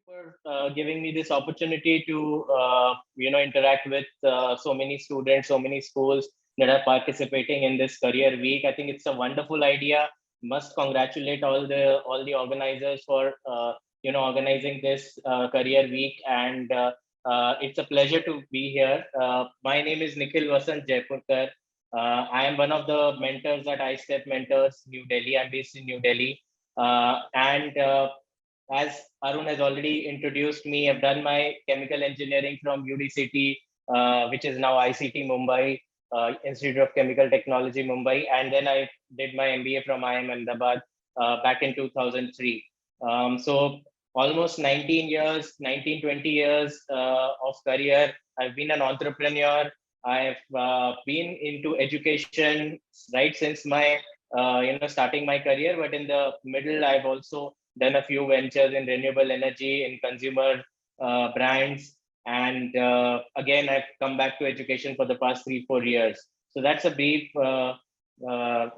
for giving me this opportunity to interact with so many students, so many schools that are participating in this career week. I think it's a wonderful idea. Must congratulate all the organizers for organizing this career week, and it's a pleasure to be here. My name is Nikhil Jaipurkar. I am one of the mentors at iStep Mentors, New Delhi. I'm based in New Delhi. And as Arun has already introduced me, I've done my chemical engineering from UDCT, which is now ICT Mumbai, Institute of Chemical Technology Mumbai. And then I did my MBA from IIM Ahmedabad back in 2003. So almost 19 years, 19, 20 years of career. I've been an entrepreneur. I've been into education right since my starting my career, but in the middle, I've also done a few ventures in renewable energy, in consumer brands, and again, I've come back to education for the past 3-4 years. So that's a brief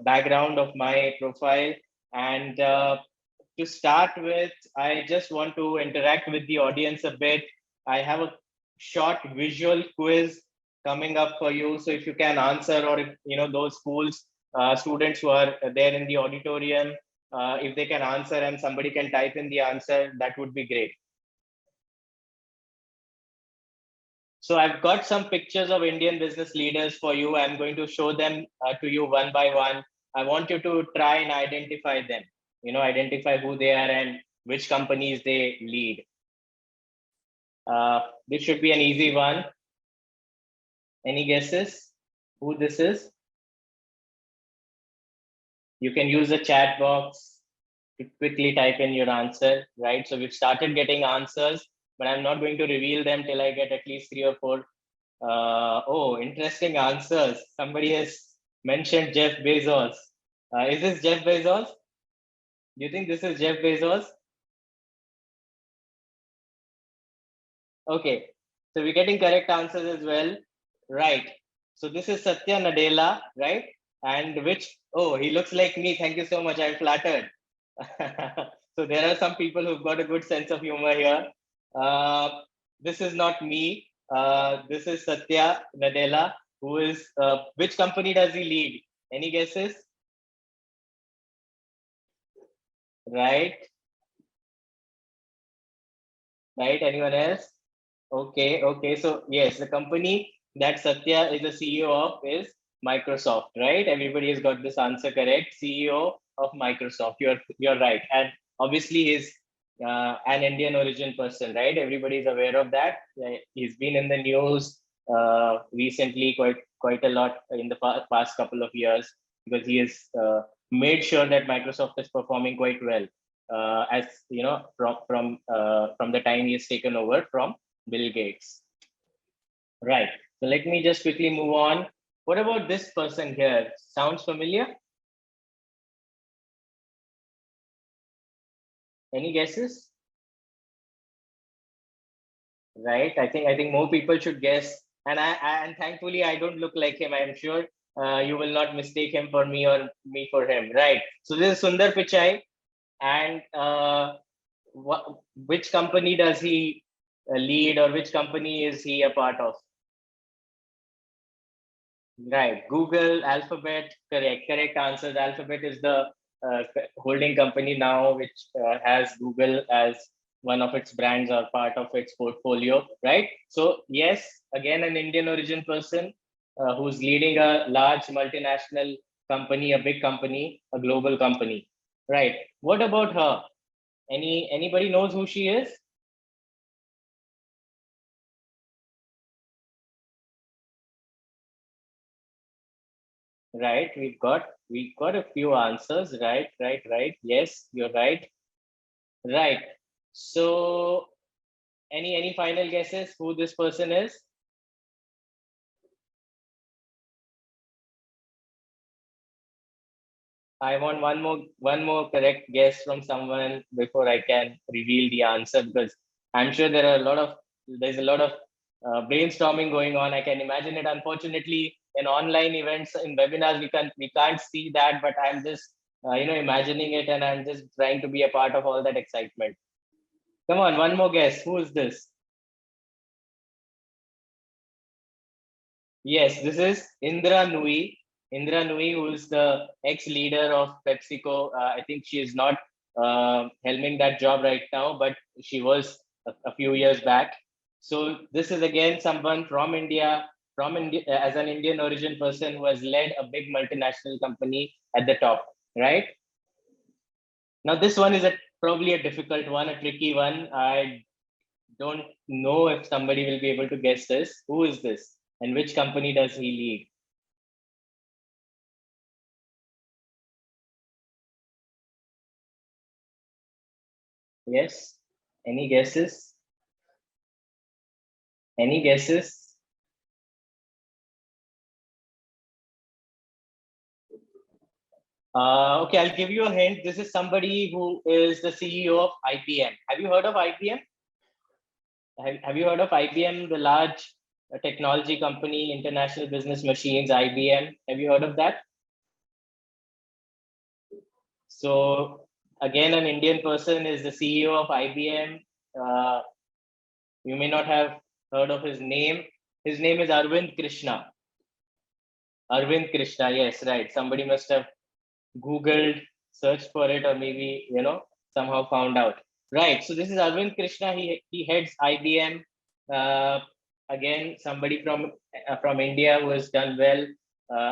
background of my profile. And to start with, I just want to interact with the audience a bit. I have a short visual quiz coming up for you. So if you can answer, or if those schools students who are there in the auditorium, if they can answer and somebody can type in the answer, that would be great. So I've got some pictures of Indian business leaders for you. I'm going to show them to you one by one. I want you to try and identify them, identify who they are and which companies they lead. This should be an easy one. Any guesses who this is? You can use the chat box to quickly type in your answer, right? So we've started getting answers, but I'm not going to reveal them till I get at least 3 or 4. Oh, interesting answers. Somebody has mentioned Jeff Bezos. Is this Jeff Bezos? Do you think this is Jeff Bezos? Okay, so we're getting correct answers as well. Right. So this is Satya Nadella, right? And oh, he looks like me. Thank you so much. I'm flattered. So there are some people who've got a good sense of humor here. This is not me. This is Satya Nadella, who is, which company does he lead? Any guesses? Right. Right. Anyone else? Okay. Okay. So yes, the company that Satya is the CEO of is Microsoft, right? Everybody has got this answer correct. CEO of Microsoft. You're right. And obviously he's an Indian origin person, right? Everybody is aware of that. He's been in the news recently quite a lot in the past couple of years, because he has made sure that Microsoft is performing quite well, as from the time he has taken over from Bill Gates. Right. So let me just quickly move on. What about this person here? Sounds familiar? Any guesses? Right. I think more people should guess. And thankfully I don't look like him. I'm sure you will not mistake him for me or me for him. Right. So this is Sundar Pichai. And which company does he lead, or which company is he a part of? Right, Google, Alphabet, correct answers. Alphabet is the holding company now, which has Google as one of its brands or part of its portfolio, right? So yes, again, an Indian origin person who's leading a large multinational company, a big company, a global company, right? What about her? Anybody knows who she is? Right, we've got a few answers. Right. Yes, you're right. Right. So any final guesses who this person is? I want one more correct guess from someone before I can reveal the answer, because I'm sure there's a lot of brainstorming going on. I can imagine it. Unfortunately, in online events, in webinars, we can't see that, but I'm just imagining it, and I'm just trying to be a part of all that excitement. Come on, one more guess. Who is this? Yes, this is Indra Nui. Indra Nui, who is the ex-leader of PepsiCo. I think she is not helming that job right now, but she was a few years back. So this is again someone from India, as an Indian origin person who has led a big multinational company at the top, right? Now this one is probably a difficult one, a tricky one. I don't know if somebody will be able to guess this. Who is this? And which company does he lead? Yes. Any guesses? Any guesses? Okay, I'll give you a hint. This is somebody who is the CEO of IBM. Have you heard of IBM? Have you heard of IBM, the large technology company, International Business Machines, IBM? Have you heard of that? So again, an Indian person is the CEO of IBM. You may not have heard of his name. His name is Arvind Krishna. Arvind Krishna, yes, right. Somebody must have Googled, searched for it, or maybe, somehow found out. Right. So this is Arvind Krishna. He heads IBM. Uh, Again, somebody from India who has done well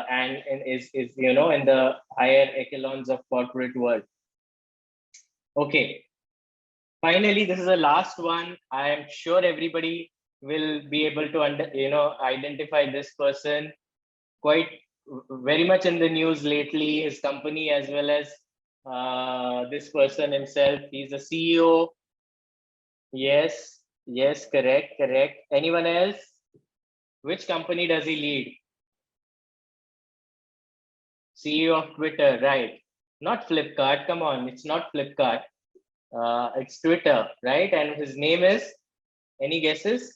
and is in the higher echelons of corporate world. Okay. Finally, this is the last one. I am sure everybody will be able to identify this person quite very much in the news lately. His company as well as this person himself. He's the CEO. Yes, yes, correct, correct. Anyone else? Which company does he lead? CEO of Twitter, right? Not Flipkart. Come on, it's not Flipkart. It's Twitter, right? And his name is, any guesses?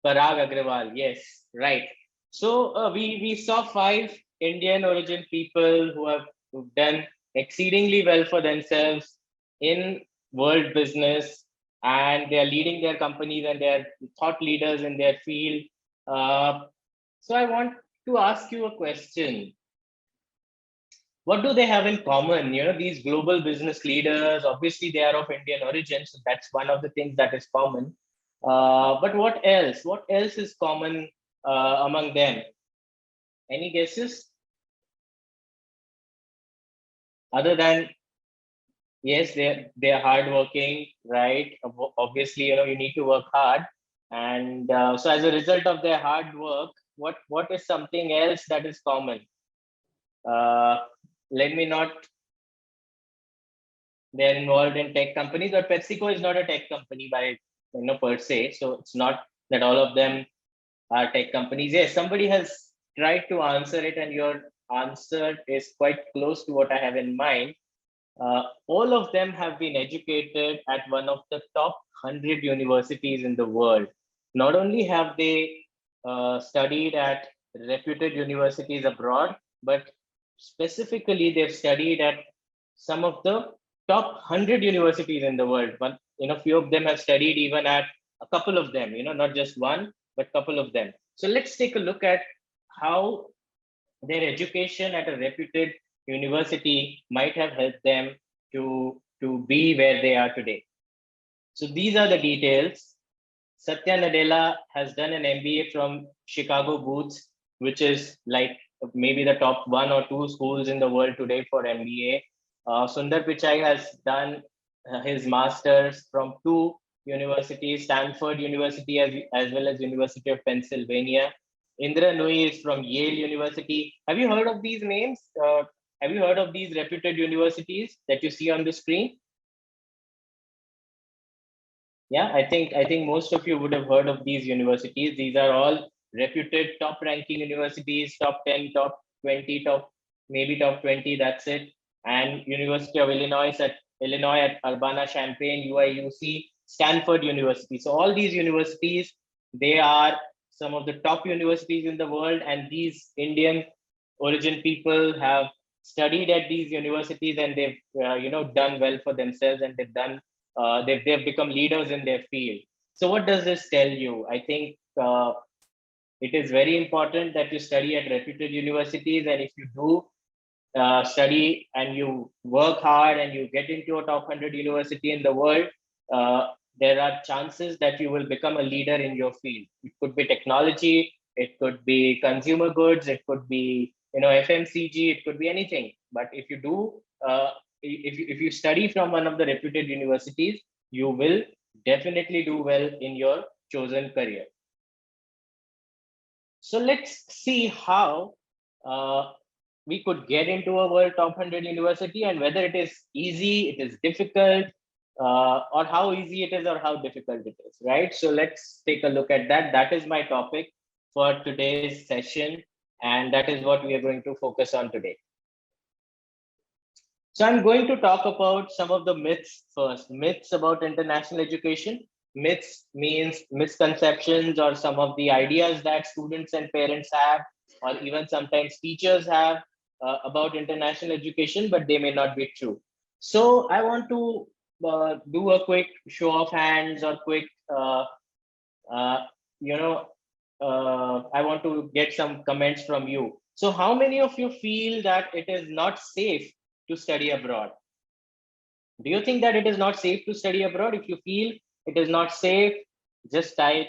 Parag Agrawal, yes, right. So we saw 5 Indian origin people who've done exceedingly well for themselves in world business, and they are leading their companies and they are thought leaders in their field. So I want to ask you a question. What do they have in common? These global business leaders, obviously they are of Indian origin, so that's one of the things that is common. But what else? What else is common among them? Any guesses? Other than, yes, they're hardworking, right? Obviously, you need to work hard, and so as a result of their hard work, what is something else that is common? Uh, Let me not. They're involved in tech companies, but PepsiCo is not a tech company by per se. So it's not that all of them are tech companies. Yes, somebody has tried to answer it, and your answer is quite close to what I have in mind. All of them have been educated at one of the top 100 universities in the world. Not only have they studied at reputed universities abroad, but specifically they've studied at some of the top 100 universities in the world. But few of them have studied even at a couple of them. Not just one, but couple of them. So let's take a look at how their education at a reputed university might have helped them to be where they are today. So these are the details. Satya Nadella has done an MBA from Chicago Booths, which is like maybe the top 1 or 2 schools in the world today for MBA. Sundar Pichai has done his masters from 2 universities, Stanford University as well as University of Pennsylvania. Indra Nui is from Yale University. Have you heard of these names? Have you heard of these reputed universities that you see on the screen? Yeah, I think most of you would have heard of these universities. These are all reputed top ranking universities, top 10, top 20, top maybe top 20, that's it. And University of Illinois at Urbana-Champaign, UIUC, Stanford University. So all these universities, they are some of the top universities in the world, and these Indian origin people have studied at these universities and they've done well for themselves, and they've become leaders in their field. So what does this tell you? I think it is very important that you study at reputed universities, and if you do study and you work hard and you get into a top 100 university in the world, uh, there are chances that you will become a leader in your field. It could be technology, it could be consumer goods, it could be FMCG, it could be anything. But if you do, if you study from one of the reputed universities, you will definitely do well in your chosen career. So let's see how we could get into a world top 100 university, and whether it is easy, it is difficult, or how easy it is or how difficult it is, right? So let's take a look at that. That is my topic for today's session, and that is what we are going to focus on today. So I'm going to talk about some of the myths first. Myths about international education. Myths means misconceptions or some of the ideas that students and parents have, or even sometimes teachers have about international education, but they may not be true. So I want to do a quick show of hands, or quick, uh, I want to get some comments from you. So how many of you feel that it is not safe to study abroad? Do you think that it is not safe to study abroad? If you feel it is not safe, just type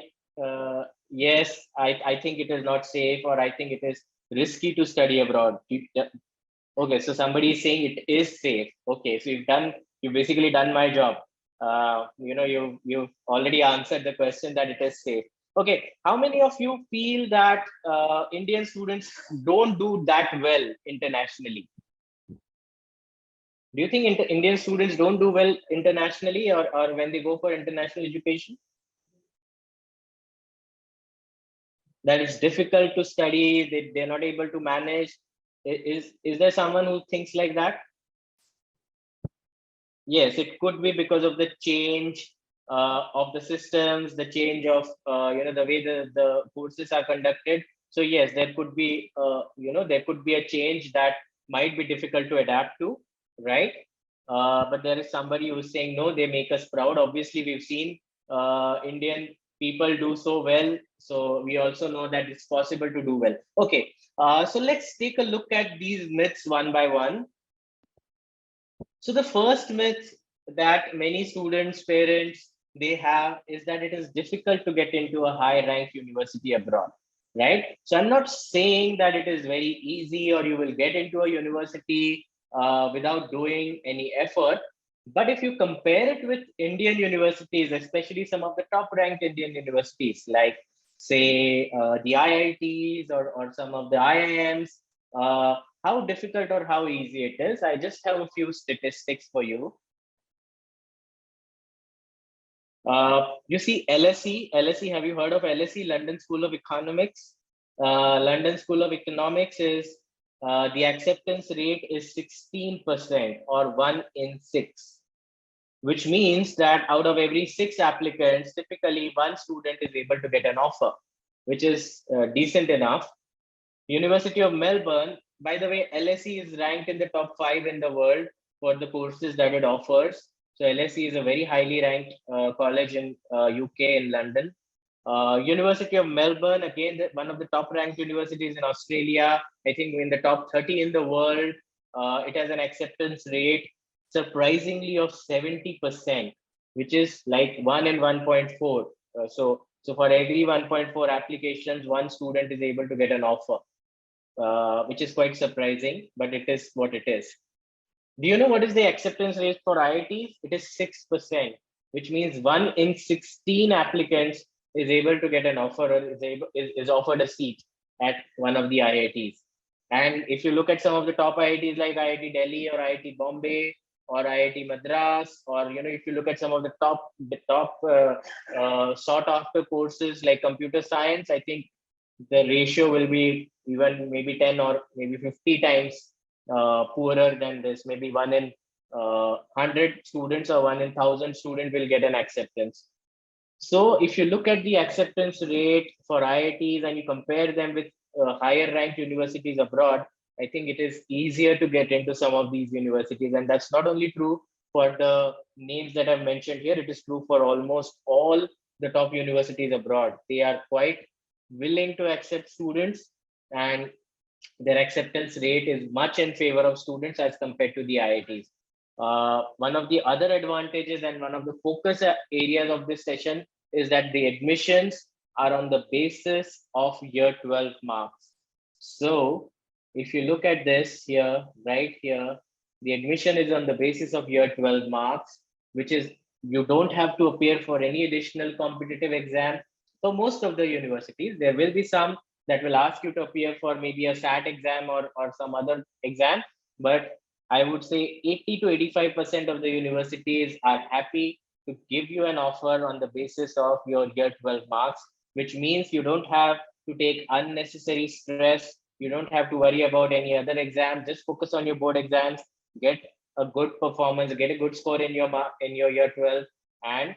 yes, I think it is not safe, or I think it is risky to study abroad. Okay, so somebody is saying it is safe. Okay, so you've basically done my job. You've already answered the question that it is safe. Okay, how many of you feel that Indian students don't do that well internationally? Do you think Indian students don't do well internationally, or when they go for international education? That it's difficult to study, they're not able to manage. Is there someone who thinks like that? Yes, it could be because of the change of the systems, the change of the way the courses are conducted. So yes, there could be there could be a change that might be difficult to adapt to, right? But there is somebody who's saying no, they make us proud. Obviously, we've seen Indian people do so well, so we also know that it's possible to do well. Okay, so let's take a look at these myths one by one. So the first myth that many students, parents, they have is that it is difficult to get into a high ranked university abroad, right? So I'm not saying that it is very easy or you will get into a university without doing any effort. But if you compare it with Indian universities, especially some of the top ranked Indian universities, like say the IITs, or some of the IIMs, how difficult or how easy it is. I just have a few statistics for you. You see LSE, have you heard of LSE, London School of Economics? London School of Economics is, the acceptance rate is 16%, or 1 in 6, which means that out of every 6 applicants, typically one student is able to get an offer, which is decent enough. University of Melbourne, by the way, LSE is ranked in the top 5 in the world for the courses that it offers. So LSE is a very highly ranked college in UK, in London. University of Melbourne, again, one of the top ranked universities in Australia, I think in the top 30 in the world. It has an acceptance rate surprisingly of 70%, which is like 1 in 1.4. So for every 1.4 applications, one student is able to get an offer. Which is quite surprising, but it is what it is. Do you know what is the acceptance rate for IITs? It is 6%, which means 1 in 16 applicants is able to get an offer, or is offered a seat at one of the IITs. And if you look at some of the top IITs like IIT Delhi or IIT Bombay or IIT Madras, or if you look at some of the top sought after courses like computer science, I think the ratio will be even maybe 10 or maybe 50 times poorer than this. Maybe 1 in 100 students or 1 in 1,000 student will get an acceptance. So if you look at the acceptance rate for IITs and you compare them with higher ranked universities abroad, I think it is easier to get into some of these universities. And that's not only true for the names that I've mentioned here, it is true for almost all the top universities abroad. They are quite willing to accept students, and their acceptance rate is much in favor of students as compared to the IITs. One of the other advantages and one of the focus areas of this session is that the admissions are on the basis of year 12 marks. So if you look at this here, right here, the admission is on the basis of year 12 marks, which is you don't have to appear for any additional competitive exam. For most of the universities, there will be some that will ask you to appear for maybe a SAT exam or some other exam. But I would say 80 to 85% of the universities are happy to give you an offer on the basis of your year 12 marks, which means you don't have to take unnecessary stress. You don't have to worry about any other exam. Just focus on your board exams, get a good performance, get a good score in your year 12, and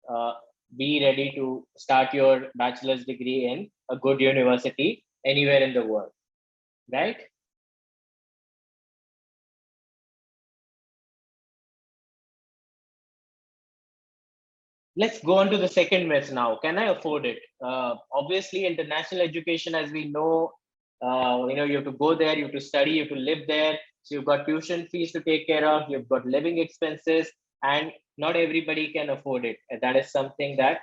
uh, be ready to start your bachelor's degree in a good university anywhere in the world, right? Let's go on to the second myth now. Can I afford it? Obviously, international education, as we know, you have to go there, you have to study, you have to live there. So you've got tuition fees to take care of, you've got living expenses, and not everybody can afford it. And that is something that,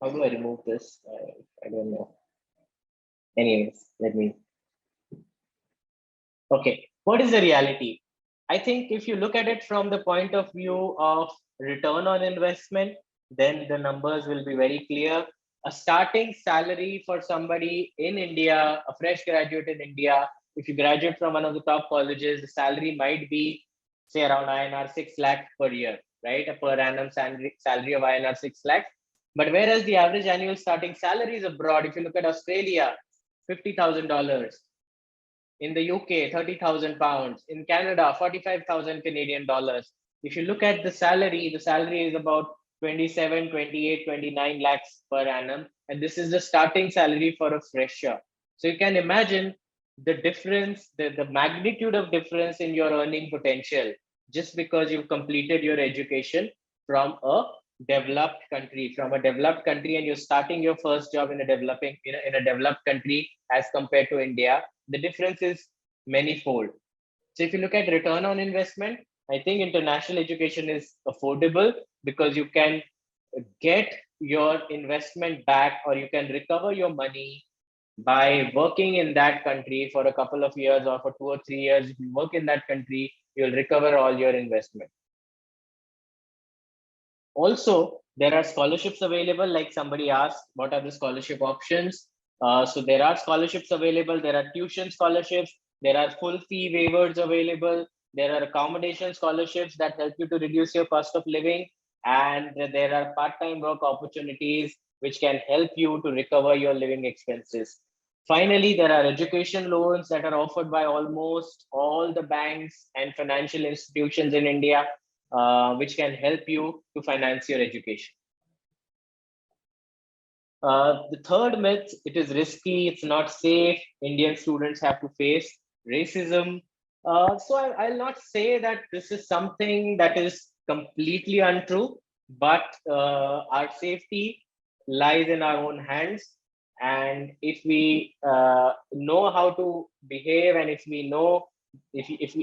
how do I remove this? I don't know. Anyways, let me. Okay, what is the reality? I think if you look at it from the point of view of return on investment, then the numbers will be very clear. A starting salary for somebody in India, a fresh graduate in India, if you graduate from one of the top colleges, the salary might be, say, around INR 6 lakh per year, right? A per annum salary of INR 6 lakh. But whereas the average annual starting salaries abroad, if you look at Australia, $50,000, in the UK, 30,000 pounds, in Canada, 45,000 Canadian dollars. If you look at the salary is about 27, 28, 29 lakhs per annum. And this is the starting salary for a fresher. So you can imagine the difference, the magnitude of difference in your earning potential just because you've completed your education from a developed country, and you're starting your first job in a developed country as compared to India, the difference is manifold. So if you look at return on investment, I think international education is affordable because you can get your investment back, or you can recover your money by working in that country for a couple of years, or for 2 or 3 years. If you work in that country, you'll recover all your investment. Also, there are scholarships available. Like somebody asked, what are the scholarship options? So there are scholarships available. There are tuition scholarships. There are full fee waivers available. There are accommodation scholarships that help you to reduce your cost of living. And there are part-time work opportunities which can help you to recover your living expenses. Finally, there are education loans that are offered by almost all the banks and financial institutions in India, which can help you to finance your education. The third myth, it is risky, it's not safe. Indian students have to face racism. I'll not say that this is something that is completely untrue, but our safety lies in our own hands. And if we know how to behave, and if we know, if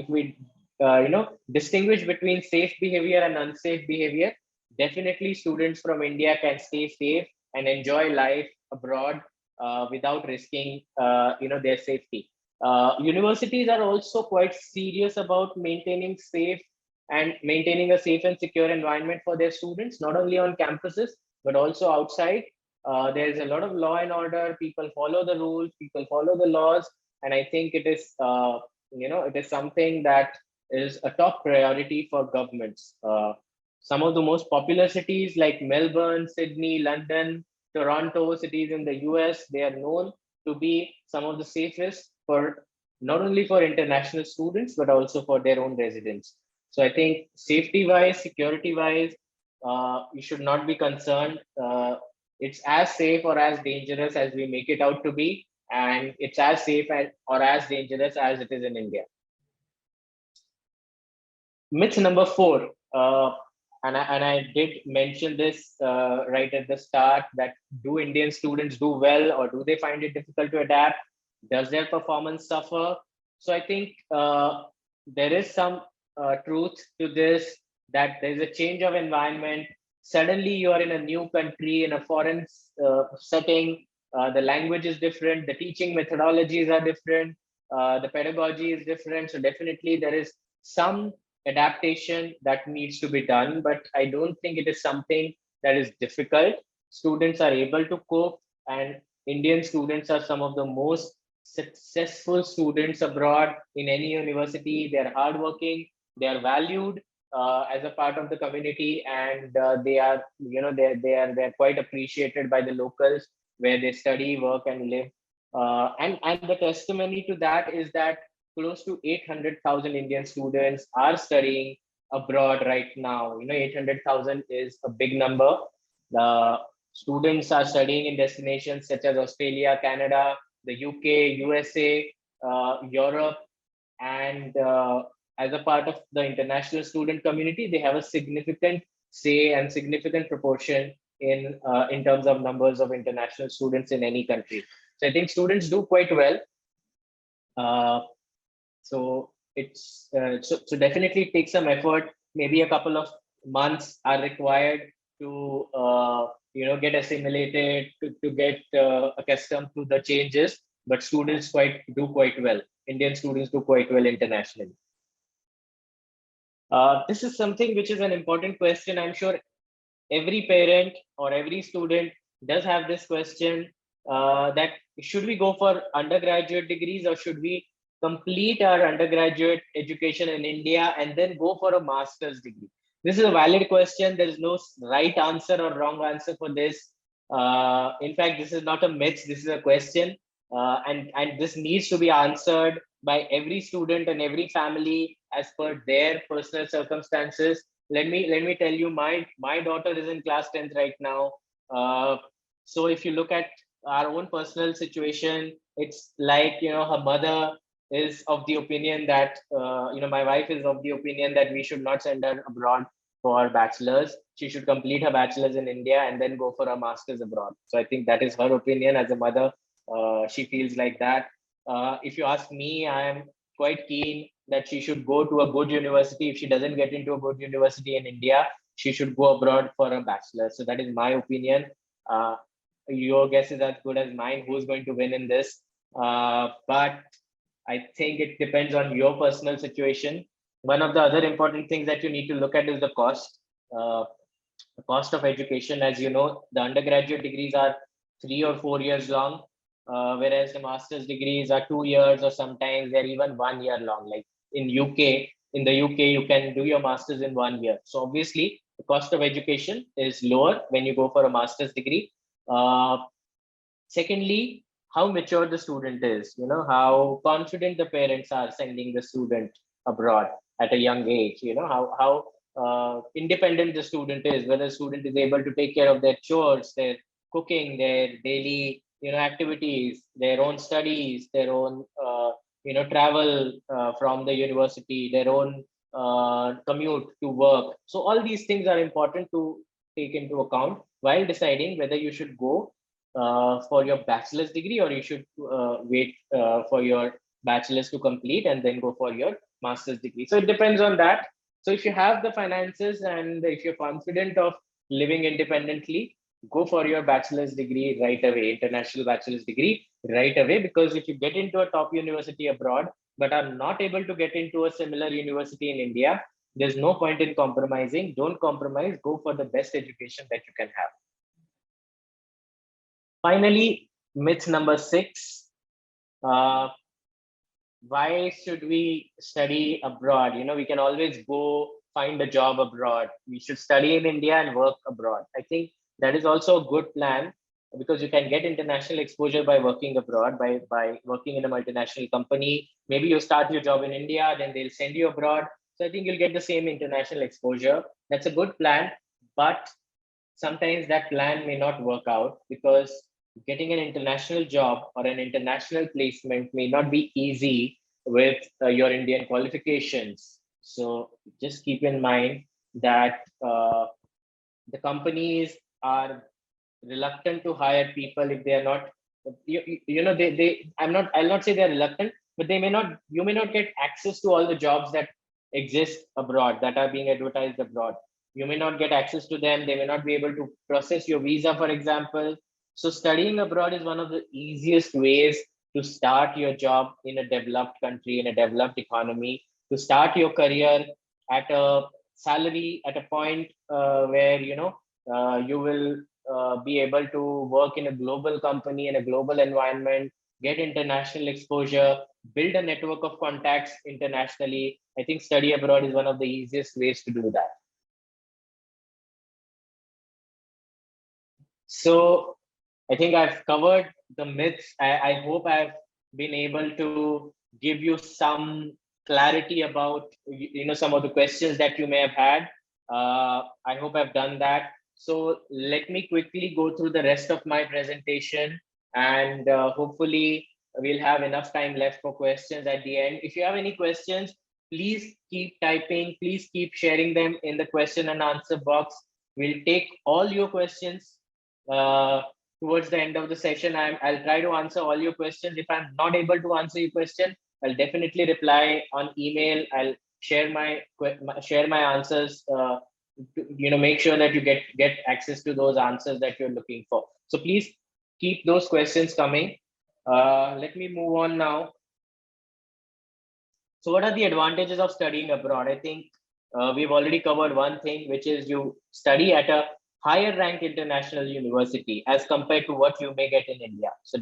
we distinguish between safe behavior and unsafe behavior, definitely students from India can stay safe and enjoy life abroad without risking their safety. Universities are also quite serious about maintaining a safe and secure environment for their students, not only on campuses but also outside. There's a lot of law and order. People follow the rules, people follow the laws, and I think it is something that is a top priority for governments. Some of the most popular cities like Melbourne, Sydney, London, Toronto, cities in the US, they are known to be some of the safest for not only for international students, but also for their own residents. So I think safety wise, security wise, you should not be concerned. It's as safe or as dangerous as we make it out to be. and it's as safe or as dangerous as it is in India. Myth number 4, and I did mention this right at the start, that do Indian students do well, or do they find it difficult to adapt? Does their performance suffer? So I think there is some truth to this, that there's a change of environment. Suddenly you are in a new country, in a foreign setting. The language is different, the teaching methodologies are different, the pedagogy is different. So definitely there is some adaptation that needs to be done, but I don't think it is something that is difficult. Students are able to cope, and Indian students are some of the most successful students abroad in any university. They are hardworking, they are valued as a part of the community, and they are, they're quite appreciated by the locals where they study, work, and live. And the testimony to that is that close to 800,000 Indian students are studying abroad right now. 800,000 is a big number. The students are studying in destinations such as Australia, Canada, the UK, USA, Europe, and as a part of the international student community, they have a significant say and significant proportion in terms of numbers of international students in any country. So I think students do quite well. Uh, so so definitely take some effort. Maybe a couple of months are required to get assimilated, to get accustomed to the changes. But students do quite well. Indian students do quite well internationally. This is something which is an important question. I'm sure every parent or every student does have this question, that should we go for undergraduate degrees, or should we complete our undergraduate education in India and then go for a master's degree? This is a valid question. There is no right answer or wrong answer for this. In fact, this is not a myth. This is a question, and this needs to be answered by every student and every family as per their personal circumstances. Let me tell you, my daughter is in class 10th right now. So if you look at our own personal situation, it's like, her mother is of the opinion that, my wife is of the opinion that we should not send her abroad for bachelor's. She should complete her bachelor's in India and then go for a master's abroad. So I think that is her opinion as a mother. She feels like that. If you ask me, I am quite keen that she should go to a good university. If she doesn't get into a good university in India, she should go abroad for a bachelor. So that is my opinion. Your guess is as good as mine. Who's going to win in this? But I think it depends on your personal situation. One of the other important things that you need to look at is the cost. The cost of education. As you know, the undergraduate degrees are 3 or 4 years long, whereas the master's degrees are 2 years, or sometimes they're even 1 year long. Like in the UK, you can do your master's in 1 year. So obviously, the cost of education is lower when you go for a master's degree. Uh, Secondly, how mature the student is, how confident the parents are sending the student abroad at a young age, how independent the student is, whether the student is able to take care of their chores, their cooking, their daily, activities, their own studies, their own, travel from the university, their own commute to work. So all these things are important to take into account while deciding whether you should go for your bachelor's degree, or you should wait for your bachelor's to complete and then go for your master's degree. So it depends on that. So if you have the finances and if you're confident of living independently, go for your bachelor's degree right away, international bachelor's degree right away. Because if you get into a top university abroad but are not able to get into a similar university in India, there's no point in compromising. Don't compromise. Go for the best education that you can have. Finally, myth number 6. Uh, why should we study abroad? We can always go find a job abroad. We should study in India and work abroad. I think that is also a good plan, because you can get international exposure by working abroad, by working in a multinational company. Maybe you start your job in India, then they'll send you abroad. So I think you'll get the same international exposure. That's a good plan, but sometimes that plan may not work out, because getting an international job or an international placement may not be easy with your Indian qualifications. So just keep in mind that the companies are reluctant to hire people if they are not, you know, they I'll not say they're reluctant, but they may not, you may not get access to all the jobs that exist abroad, that are being advertised abroad. You may not get access to them. They may not be able to process your visa, for example. So studying abroad is one of the easiest ways to start your job in a developed country, in a developed economy, to start your career at a salary, at a point where, you know, you will be able to work in a global company, in a global environment, get international exposure, build a network of contacts internationally. I think study abroad is one of the easiest ways to do that. So I think I've covered the myths. I hope I've been able to give you some clarity about, you know, some of the questions that you may have had. I hope I've done that. So let me quickly go through the rest of my presentation, and hopefully we'll have enough time left for questions at the end. If you have any questions, please keep typing. Please keep sharing them in the question and answer box. We'll take all your questions. Uh, Towards the end of the session, I'll try to answer all your questions. If I'm not able to answer your question, I'll definitely reply on email. I'll share share my answers. You know, make sure that you get access to those answers that you're looking for. So please keep those questions coming. Let me move on now. So what are the advantages of studying abroad? I think we've already covered one thing, which is you study at a higher rank international university as compared to what you may get in India. So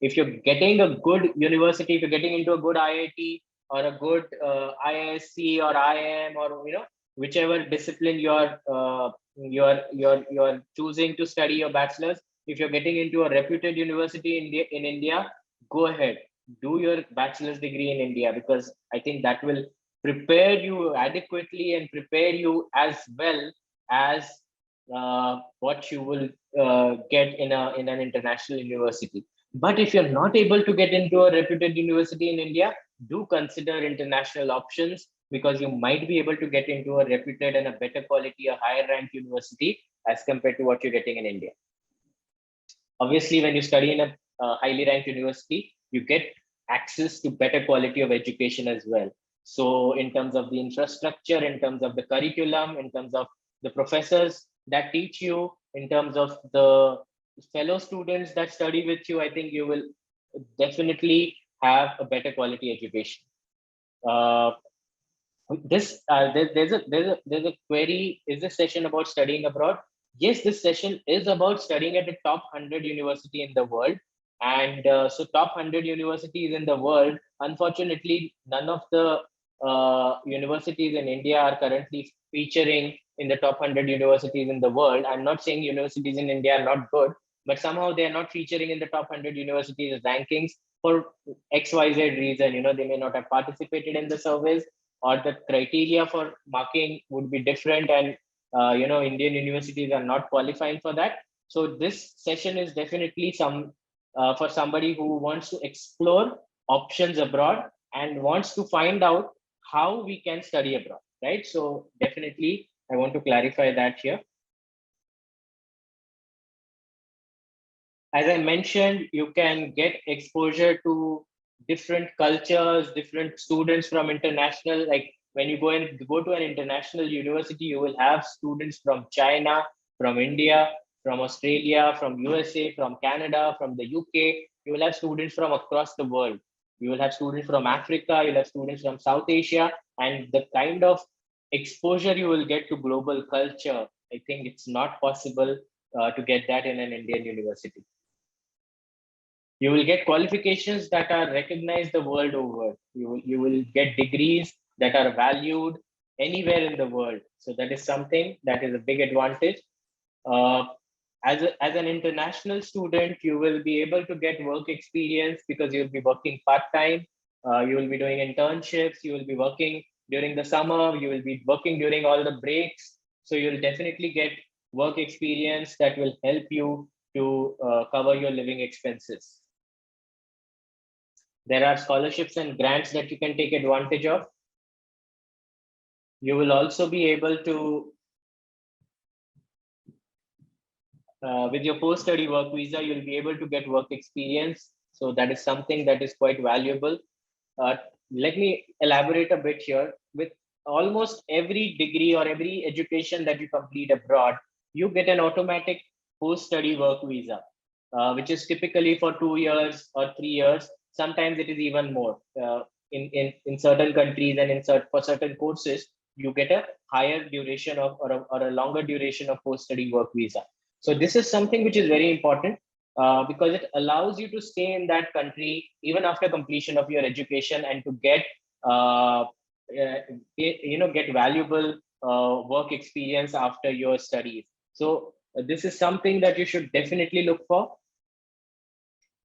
if you're getting a good university, if you're getting into a good IIT or a good IISc or IIM, or, you know, whichever discipline you're choosing to study your bachelor's, if you're getting into a reputed university in India, go ahead, do your bachelor's degree in India, because I think that will prepare you adequately and prepare you as well as what you will get in an international university. But if you're not able to get into a reputed university in India, do consider international options, because you might be able to get into a reputed and a better quality, a higher ranked university as compared to what you're getting in India. Obviously, when you study in a highly ranked university, you get access to better quality of education as well. So in terms of the infrastructure, in terms of the curriculum, in terms of the professors that teach you, in terms of the fellow students that study with you, I think you will definitely have a better quality education. Uh, there's a query. Is this session about studying abroad? Yes, this session is about studying at the top 100 university in the world. And so top 100 universities in the world, unfortunately, none of the universities in India are currently featuring in the top 100 universities in the world. I'm not saying universities in India are not good, but somehow they are not featuring in the top 100 universities rankings for XYZ reason. You know, they may not have participated in the surveys, or the criteria for marking would be different, and you know, Indian universities are not qualifying for that. So this session is definitely some for somebody who wants to explore options abroad and wants to find out how we can study abroad, right? So definitely I want to clarify that here. As I mentioned, you can get exposure to different cultures, different students from international. Like when you go to an international university, you will have students from China, from India, from Australia, from USA, from Canada, from the UK. You will have students from across the world. You will have students from Africa. You'll have students from South Asia, and the kind of exposure you will get to global culture, I think it's not possible to get that in an Indian university. You will get qualifications that are recognized the world over. You will get degrees that are valued anywhere in the world. So that is something that is a big advantage. Uh, as an international student, you will be able to get work experience because you'll be working part-time. You will be doing internships. You will be working during the summer. You will be working during all the breaks. So you'll definitely get work experience that will help you to cover your living expenses. There are scholarships and grants that you can take advantage of. You will also be able to, with your post-study work visa, you'll be able to get work experience. So that is something that is quite valuable. Let me elaborate a bit here. With almost every degree or every education that you complete abroad, you get an automatic post-study work visa, which is typically for 2 years or 3 years. Sometimes it is even more. In certain countries and for certain courses, you get a higher duration of or a longer duration of post-study work visa. So this is something which is very important, because it allows you to stay in that country even after completion of your education and to get get valuable work experience after your studies. So this is something that you should definitely look for.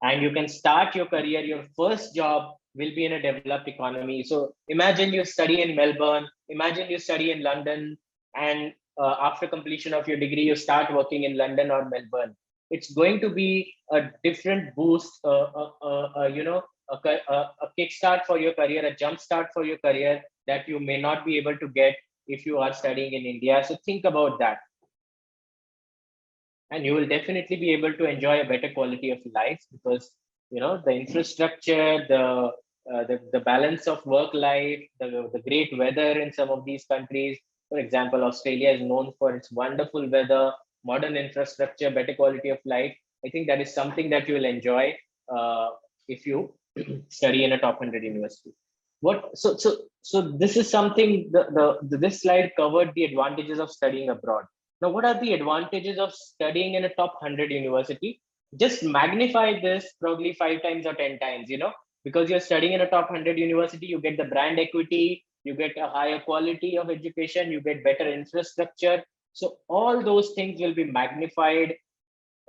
And you can start your career. Your first job will be in a developed economy. So imagine you study in Melbourne, imagine you study in London, and after completion of your degree, you start working in London or Melbourne. It's going to be a different boost, a kickstart for your career, a jump start for your career that you may not be able to get if you are studying in India. So think about that. And you will definitely be able to enjoy a better quality of life, because the infrastructure, the balance of work life, the great weather in some of these countries. For example, Australia is known for its wonderful weather, modern infrastructure, better quality of life. I think that is something that you will enjoy if you study in a top 100 university. So this is something, this slide covered the advantages of studying abroad. Now, what are the advantages of studying in a top 100 university? Just magnify this probably 5 times or 10 times, because you're studying in a top 100 university, you get the brand equity, you get a higher quality of education, you get better infrastructure. So all those things will be magnified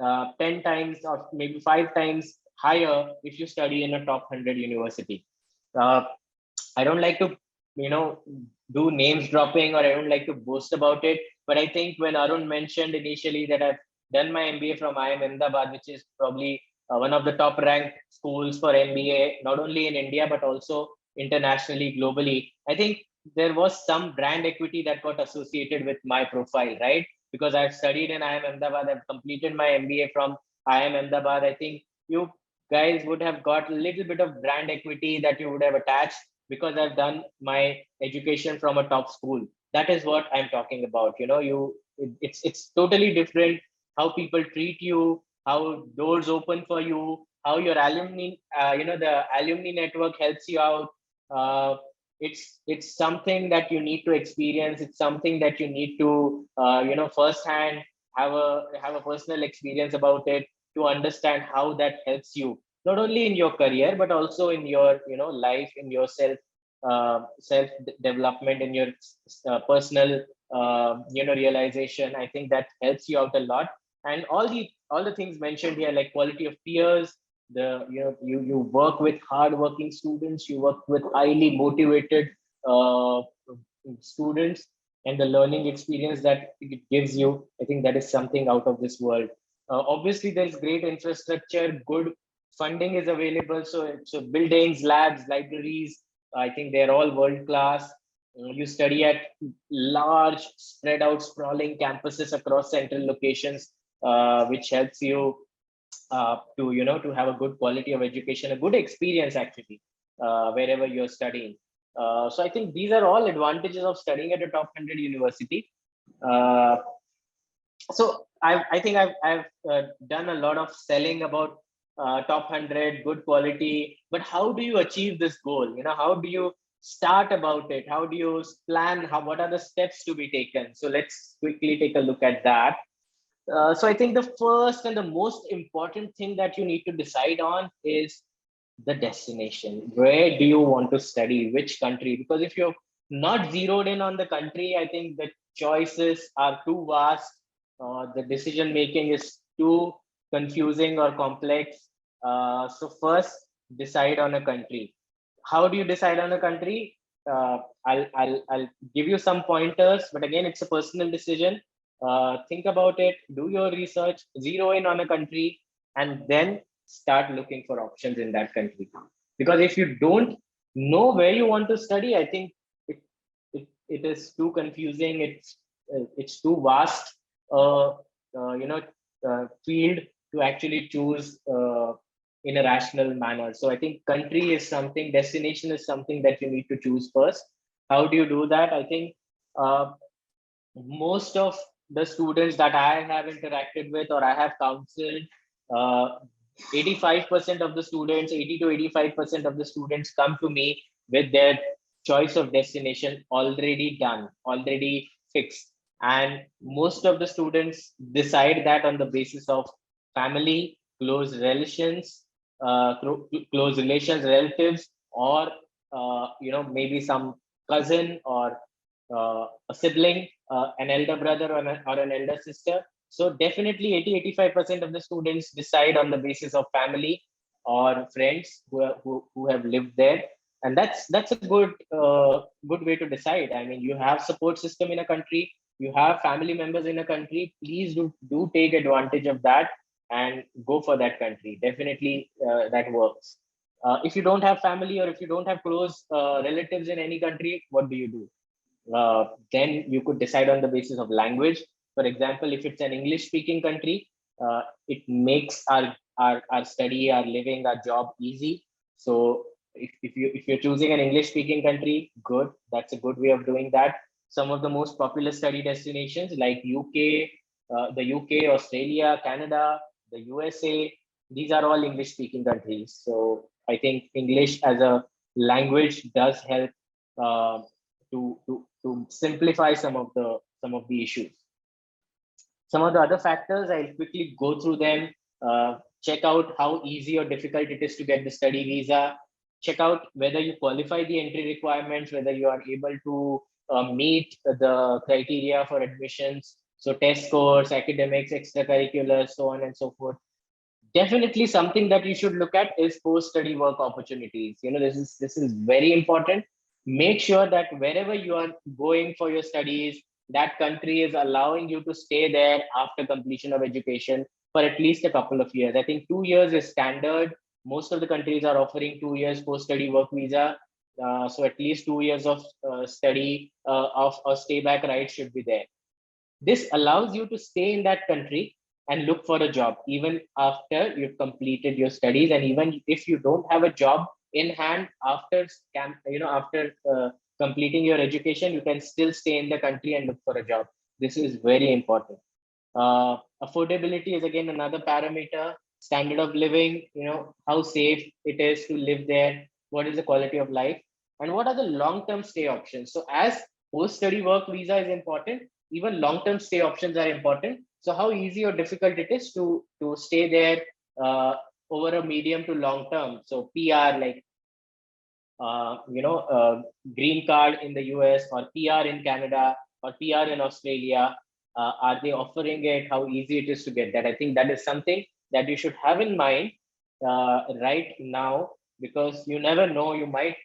10 times or maybe 5 times higher if you study in a top 100 university. I don't like to, do names dropping, or I don't like to boast about it. But I think when Arun mentioned initially that I've done my MBA from IIM Ahmedabad, which is probably one of the top ranked schools for MBA, not only in India, but also internationally, globally, I think there was some brand equity that got associated with my profile, right? Because I've studied in IIM Ahmedabad, I've completed my MBA from IIM Ahmedabad. I think you guys would have got a little bit of brand equity that you would have attached because I've done my education from a top school. That is what I'm talking about. It's totally different how people treat you, how doors open for you, how your alumni, the alumni network helps you out. It's something that you need to experience. It's something that you need to, firsthand have a personal experience about it to understand how that helps you not only in your career but also in your life, in your self development, in your personal realization. I think that helps you out a lot. And all the things mentioned here, like quality of peers, you work with hard working students, you work with highly motivated uh, students, and the learning experience that it gives you, I think that is something out of this world. Obviously there's great infrastructure, good funding is available. So buildings, labs, libraries, I think they're all world class. You study at large, spread out, sprawling campuses across central locations, which helps you to have a good quality of education, a good experience actually, wherever you're studying. So I think these are all advantages of studying at a top 100 university. Uh, so I think I've done a lot of selling about top 100, good quality, but how do you achieve this goal? How do you start about it? How do you plan? What are the steps to be taken? So let's quickly take a look at that. So I think the first and the most important thing that you need to decide on is the destination. Where do you want to study? Which country? Because if you're not zeroed in on the country, I think the choices are too vast. The decision making is too confusing or complex. So first, decide on a country. How do you decide on a country? I'll give you some pointers, but again, it's a personal decision. think about it, do your research, zero in on a country, and then start looking for options in that country. Because if you don't know where you want to study, I think it it is too confusing. It's too vast, uh, field to actually choose in a rational manner. So I think country is something, destination is something that you need to choose first. How do you do that? I think uh, most of the students that I have interacted with or I have counseled, 85% of the students, 80 to 85% of the students come to me with their choice of destination already done, already fixed. And most of the students decide that on the basis of family, close relations, close relations, relatives, or maybe some cousin or a sibling, an elder brother or an elder sister. So definitely 80-85% of the students decide on the basis of family or friends who have lived there. And that's a good way to decide. I mean, you have support system in a country, you have family members in a country. Please do take advantage of that and go for that country. Definitely that works. If you don't have family or if you don't have close relatives in any country, what do you do? Then you could decide on the basis of language. For example, if it's an English speaking country, it makes our study, our living, our job easy. So if you're choosing an English speaking country, good. That's a good way of doing that. Some of the most popular study destinations like the UK, Australia, Canada, the USA, these are all English speaking countries. So I think English as a language does help uh, to simplify some of the issues. Some of the other factors, I'll quickly go through them. Check out how easy or difficult it is to get the study visa. Check out whether you qualify the entry requirements, whether you are able to meet the criteria for admissions. So test scores, academics, extracurriculars, so on and so forth. Definitely something that you should look at is post-study work opportunities. This is very important. Make sure that wherever you are going for your studies, that country is allowing you to stay there after completion of education for at least a couple of years. I think 2 years is standard. Most of the countries are offering 2 years post-study work visa. So at least 2 years of study of a stay back right should be there. This allows you to stay in that country and look for a job even after you've completed your studies, and even if you don't have a job in hand after completing your education, you can still stay in the country and look for a job. This is very important. Affordability is again another parameter. Standard of living, how safe it is to live there, what is the quality of life, and what are the long-term stay options. So as post-study work visa is important, even long-term stay options are important. So how easy or difficult it is to stay there over a medium to long term. So PR, like green card in the US or PR in Canada or PR in Australia, are they offering it? How easy it is to get that? I think that is something that you should have in mind right now, because you never know, you might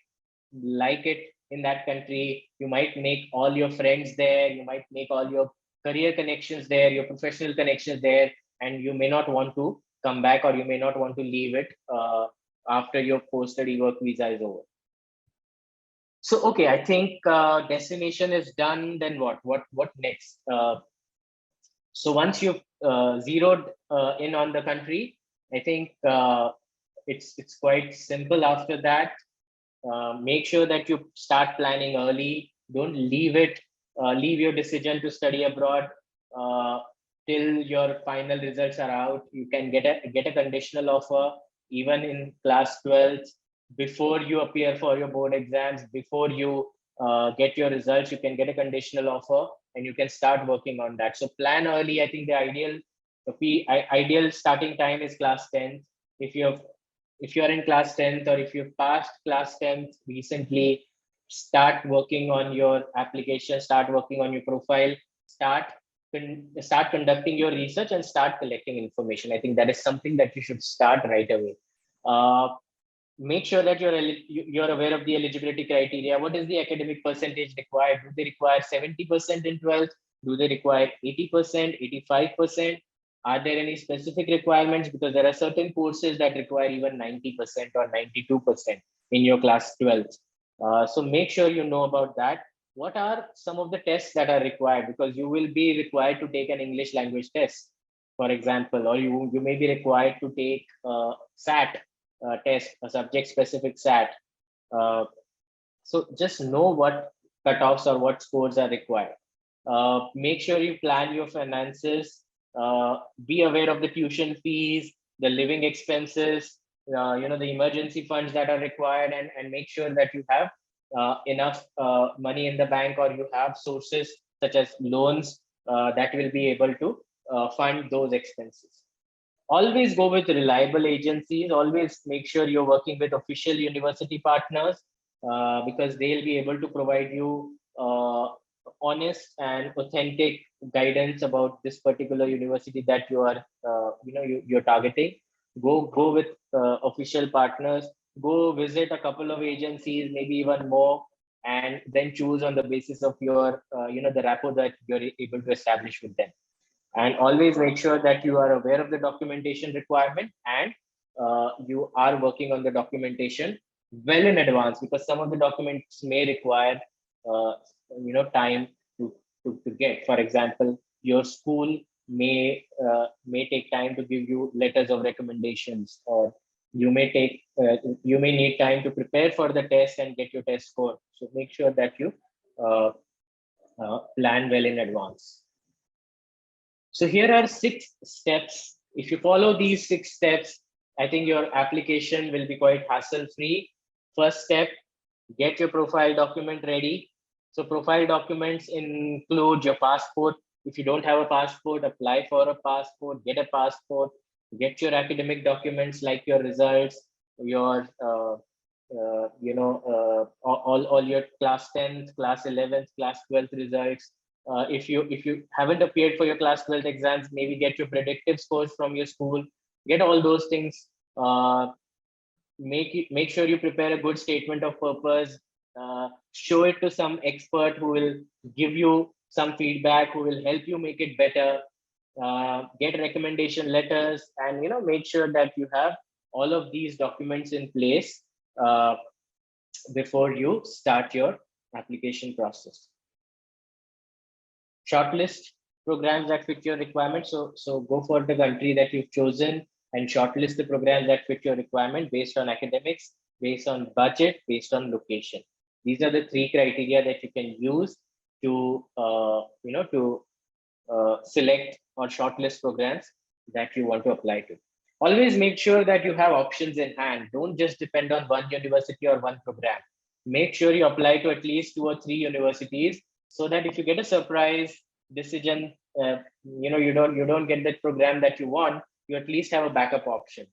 like it in that country. You might make all your friends there. You might make all your career connections there, your professional connections there, and you may not want to come back, or you may not want to leave it after your post-study work visa is over. So, okay, I think destination is done. Then what? What next? So once you've zeroed in on the country, I think it's quite simple after that. Make sure that you start planning early. Don't leave your decision to study abroad till your final results are out. You can get a conditional offer even in class 12, before you appear for your board exams, before you get your results. You can get a conditional offer and you can start working on that. So plan early. I think the ideal starting time is class 10th. If you're in class 10th, or if you've passed class 10th recently, start working on your application, start working on your profile, start start conducting your research and start collecting information. I think that is something that you should start right away. uh, Make sure that you're aware of the eligibility criteria. What is the academic percentage required? Do they require 70% in 12th? Do they require 80%, 85%? Are there any specific requirements? Because there are certain courses that require even 90% or 92% in your class 12. So make sure you know about that. What are some of the tests that are required? Because you will be required to take an English language test, for example, or you may be required to take SAT test, a subject specific SAT. So just know what cutoffs or what scores are required. Make sure you plan your finances. Be aware of the tuition fees, the living expenses, the emergency funds that are required, and make sure that you have enough money in the bank, or you have sources such as loans that will be able to fund those expenses. Always go with reliable agencies. Always make sure you're working with official university partners, because they'll be able to provide you honest and authentic guidance about this particular university that you are you're targeting. Go with official partners. Go visit a couple of agencies, maybe even more, and then choose on the basis of your the rapport that you're able to establish with them. And always make sure that you are aware of the documentation requirement, and you are working on the documentation well in advance, because some of the documents may require time to get. For example, your school may take time to give you letters of recommendations, or you may need time to prepare for the test and get your test score. So make sure that you plan well in advance. So here are 6 steps. If you follow these 6 steps, I think your application will be quite hassle-free. First step, get your profile document ready. So profile documents include your passport. If you don't have a passport, apply for a passport, get a passport, get your academic documents like your results, your all your class 10th, class 11th, class 12th results. If you haven't appeared for your class 12th exams, maybe get your predictive scores from your school. Get all those things. Make sure you prepare a good statement of purpose. Show it to some expert who will give you some feedback, who will help you make it better. Get recommendation letters, and make sure that you have all of these documents in place before you start your application process. Shortlist programs that fit your requirements. So go for the country that you've chosen and shortlist the programs that fit your requirement based on academics, based on budget, based on location. These are the 3 criteria that you can use to select or shortlist programs that you want to apply to. Always make sure that you have options in hand. Don't just depend on one university or one program. Make sure you apply to at least 2 or 3 universities, so that if you get a surprise decision, you don't get that program that you want, you at least have a backup option.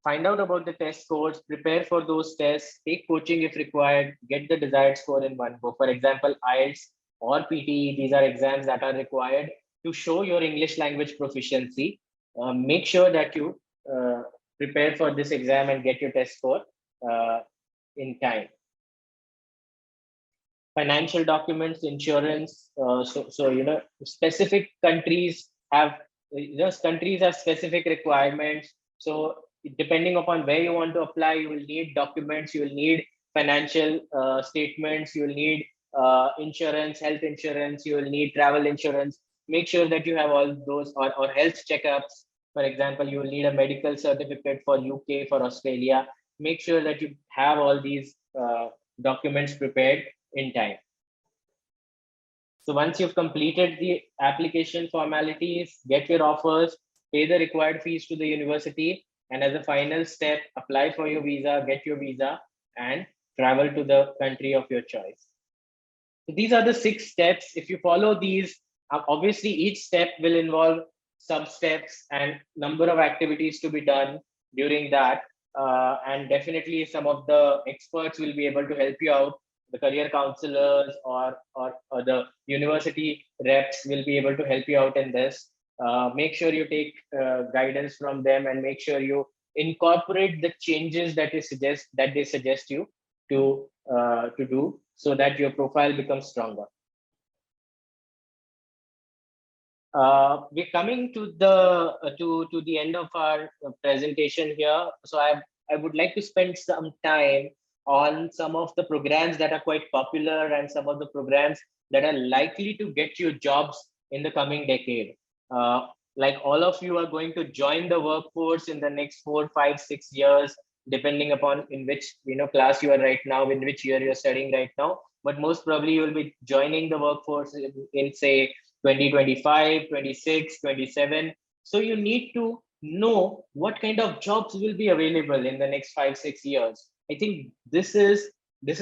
Find out about the test scores, prepare for those tests, take coaching if required, get the desired score in one go. For example, IELTS or PTE, these are exams that are required to show your English language proficiency. Make sure that you prepare for this exam and get your test score in time. Financial documents, insurance. Specific countries have specific requirements. So depending upon where you want to apply, you will need documents, you will need financial statements, you will need insurance, health insurance, you will need travel insurance. Make sure that you have all those, or health checkups. For example, you will need a medical certificate for UK, for Australia. Make sure that you have all these documents prepared in time. So once you've completed the application formalities, get your offers, pay the required fees to the university, and as a final step, apply for your visa, get your visa, and travel to the country of your choice. So these are the 6 steps. If you follow these, obviously each step will involve sub-steps and number of activities to be done during that. And definitely some of the experts will be able to help you out. The career counselors or the university reps will be able to help you out in this. Make sure you take guidance from them, and make sure you incorporate the changes that they suggest you to do so that your profile becomes stronger. We're coming to the end of our presentation here. So I would like to spend some time on some of the programs that are quite popular and some of the programs that are likely to get you jobs in the coming decade. Like all of you are going to join the workforce in the next 4, 5, 6 years, depending upon in which class you are right now, in which year you're studying right now. But most probably you will be joining the workforce in say 2025, 26, 27. So you need to know what kind of jobs will be available in the next 5, 6 years. I think this is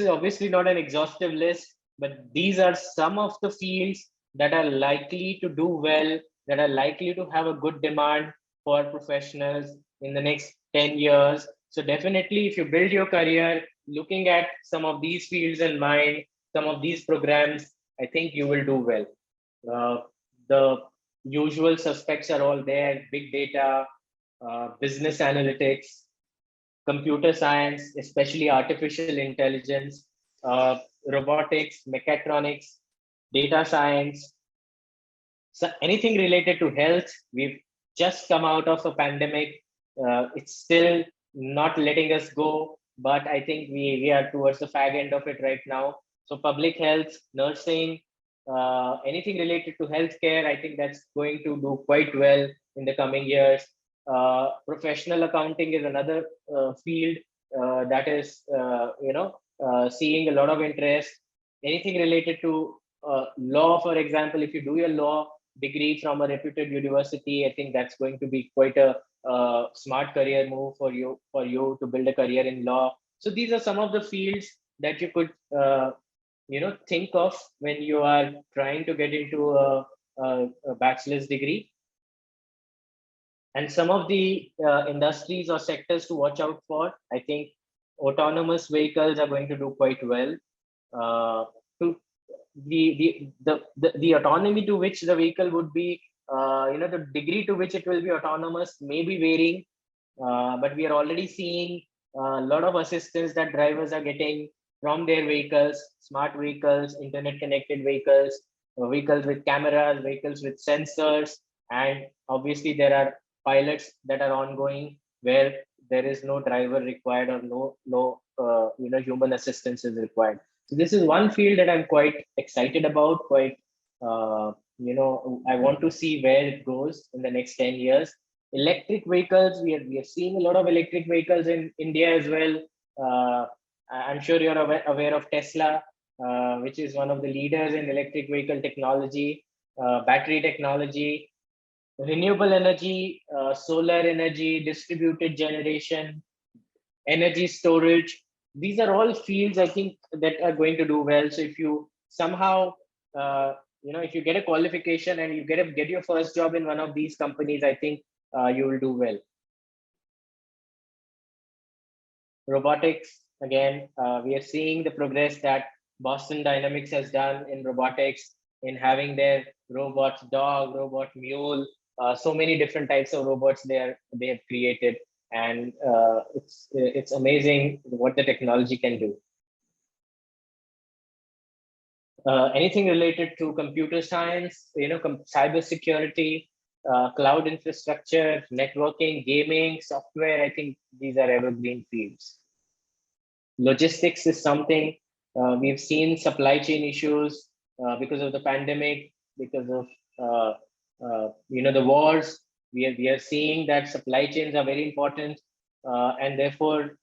obviously not an exhaustive list, but these are some of the fields that are likely to do well, that are likely to have a good demand for professionals in the next 10 years. So definitely, if you build your career looking at some of these fields in mind, some of these programs, I think you will do well. The usual suspects are all there: big data, business analytics, computer science, especially artificial intelligence, robotics, mechatronics, data science. So anything related to health. We've just come out of a pandemic. It's still not letting us go, but I think we are towards the fag end of it right now. So public health, nursing, anything related to healthcare, I think that's going to do quite well in the coming years. Professional accounting is another field that is seeing a lot of interest. Anything related to law, for example, if you do your law degree from a reputed university, I think that's going to be quite a smart career move for you to build a career in law. So these are some of the fields that you could think of when you are trying to get into a bachelor's degree. And some of the industries or sectors to watch out for, I think autonomous vehicles are going to do quite well. To the autonomy to which the vehicle would be, the degree to which it will be autonomous may be varying, but we are already seeing a lot of assistance that drivers are getting from their vehicles: smart vehicles, internet connected vehicles, vehicles with cameras, vehicles with sensors, and obviously there are pilots that are ongoing where there is no driver required or no human assistance is required. So this is one field that I'm quite excited about. I want to see where it goes in the next 10 years. Electric vehicles, we are seeing a lot of electric vehicles in India as well. I'm sure you're aware of Tesla, which is one of the leaders in electric vehicle technology, battery technology, renewable energy, solar energy, distributed generation, energy storage. These are all fields I think that are going to do well. So if you somehow, if you get a qualification and you get your first job in one of these companies, I think you will do well. Robotics, again, we are seeing the progress that Boston Dynamics has done in robotics, in having their robot dog, robot mule, so many different types of robots they have created, and it's amazing what the technology can do. Anything related to computer science, cyber security, cloud infrastructure, networking, gaming, software, I think these are evergreen fields. Logistics is something we've seen supply chain issues because of the pandemic, because of the wars. We are seeing that supply chains are very important, and therefore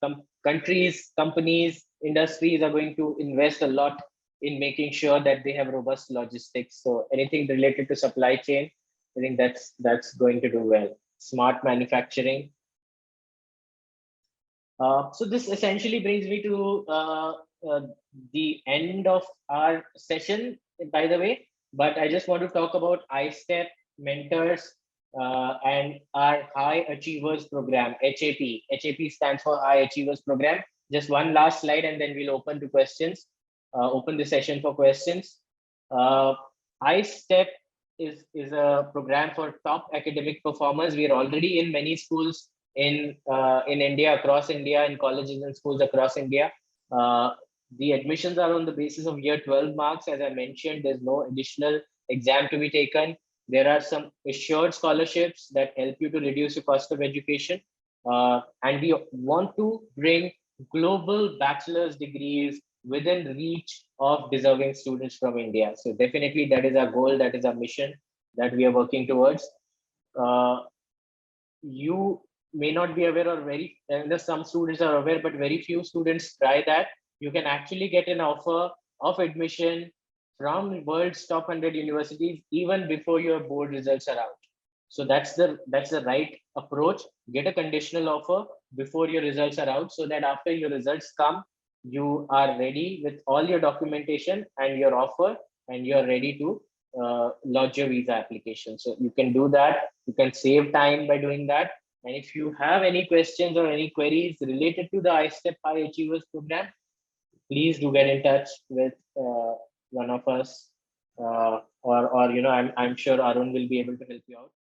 countries, companies, industries are going to invest a lot in making sure that they have robust logistics. So anything related to supply chain, I think that's going to do well. Smart manufacturing. So this essentially brings me to the end of our session, by the way. But I just want to talk about iStep, mentors, and our High Achievers Program, HAP. HAP stands for High Achievers Program. Just one last slide, and then we'll open to questions. Open the session for questions. iStep is a program for top academic performers. We are already in many schools in India, across India, in colleges and schools across India. Uh, the admissions are on the basis of year 12 marks. As I mentioned, there's no additional exam to be taken. There are some assured scholarships that help you to reduce your cost of education. And we want to bring global bachelor's degrees within reach of deserving students from India. So definitely that is our goal, that is our mission that we are working towards. Uh, you may not be aware, or very and some students are aware, but very few students try that. You can actually get an offer of admission from world's top 100 universities even before your board results are out. So that's the right approach. Get a conditional offer before your results are out, so that after your results come, you are ready with all your documentation and your offer, and you're ready to lodge your visa application. So you can do that. You can save time by doing that. And if you have any questions or any queries related to the iStep High Achievers program, please do get in touch with one of us, or I'm sure Arun will be able to help you out.